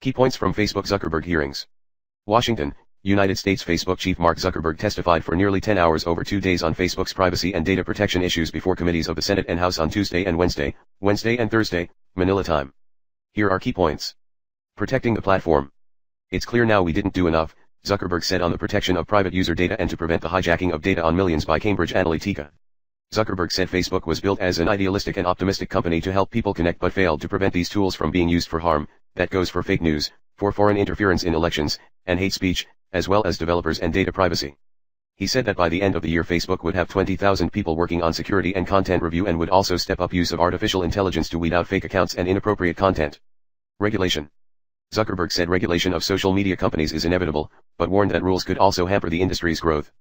Key points from Facebook Zuckerberg hearings. Washington, United States. Facebook chief Mark Zuckerberg testified for nearly 10 hours over 2 days on Facebook's privacy and data protection issues before committees of the Senate and House on Tuesday and Wednesday and Thursday, Manila time. Here are key points. Protecting the platform. It's clear now we didn't do enough, Zuckerberg said on the protection of private user data and to prevent the hijacking of data on millions by Cambridge Analytica. Zuckerberg said Facebook was built as an idealistic and optimistic company to help people connect but failed to prevent these tools from being used for harm. That goes for fake news, for foreign interference in elections, and hate speech, as well as developers and data privacy. He said that by the end of the year Facebook would have 20,000 people working on security and content review and would also step up use of artificial intelligence to weed out fake accounts and inappropriate content. Regulation. Zuckerberg said regulation of social media companies is inevitable, but warned that rules could also hamper the industry's growth.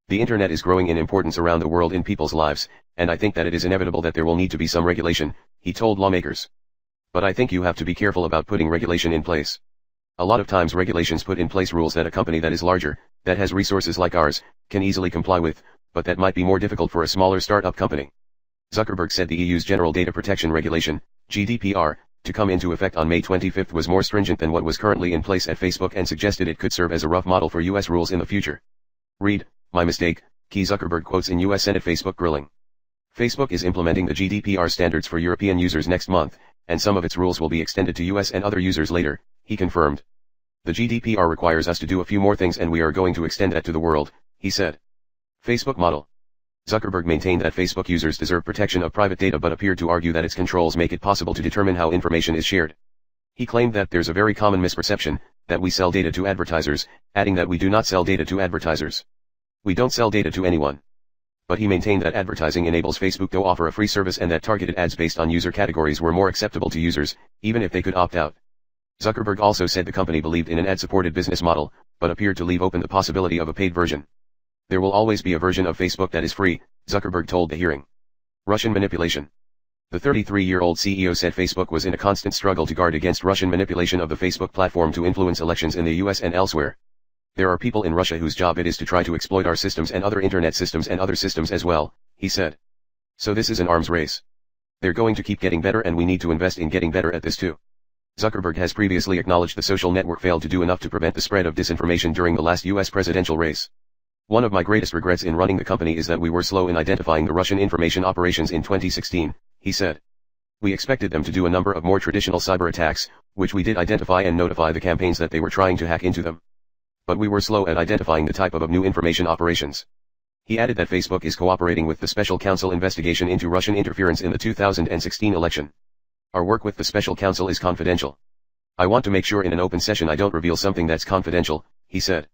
The internet is growing in importance around the world in people's lives, and I think that it is inevitable that there will need to be some regulation, he told lawmakers. But I think you have to be careful about putting regulation in place. A lot of times regulations put in place rules that a company that is larger, that has resources like ours, can easily comply with, but that might be more difficult for a smaller startup company. Zuckerberg said the EU's General Data Protection Regulation, GDPR, to come into effect on May 25 was more stringent than what was currently in place at Facebook and suggested it could serve as a rough model for US rules in the future. Read, my mistake, key Zuckerberg quotes in US Senate Facebook grilling. Facebook is implementing the GDPR standards for European users next month, and some of its rules will be extended to US and other users later, he confirmed. The GDPR requires us to do a few more things and we are going to extend that to the world, he said. Facebook model. Zuckerberg maintained that Facebook users deserve protection of private data but appeared to argue that its controls make it possible to determine how information is shared. He claimed that there's a very common misperception, that we sell data to advertisers, adding that we do not sell data to advertisers. We don't sell data to anyone. But he maintained that advertising enables Facebook to offer a free service and that targeted ads based on user categories were more acceptable to users, even if they could opt out. Zuckerberg also said the company believed in an ad-supported business model, but appeared to leave open the possibility of a paid version. There will always be a version of Facebook that is free, Zuckerberg told the hearing. Russian manipulation. The 33-year-old CEO said Facebook was in a constant struggle to guard against Russian manipulation of the Facebook platform to influence elections in the US and elsewhere. There are people in Russia whose job it is to try to exploit our systems and other internet systems and other systems as well, he said. So this is an arms race. They're going to keep getting better and we need to invest in getting better at this too. Zuckerberg has previously acknowledged the social network failed to do enough to prevent the spread of disinformation during the last US presidential race. One of my greatest regrets in running the company is that we were slow in identifying the Russian information operations in 2016, he said. We expected them to do a number of more traditional cyber attacks, which we did identify and notify the campaigns that they were trying to hack into them. But we were slow at identifying the type of new information operations. He added that Facebook is cooperating with the Special Counsel investigation into Russian interference in the 2016 election. Our work with the Special Counsel is confidential. I want to make sure in an open session I don't reveal something that's confidential, he said.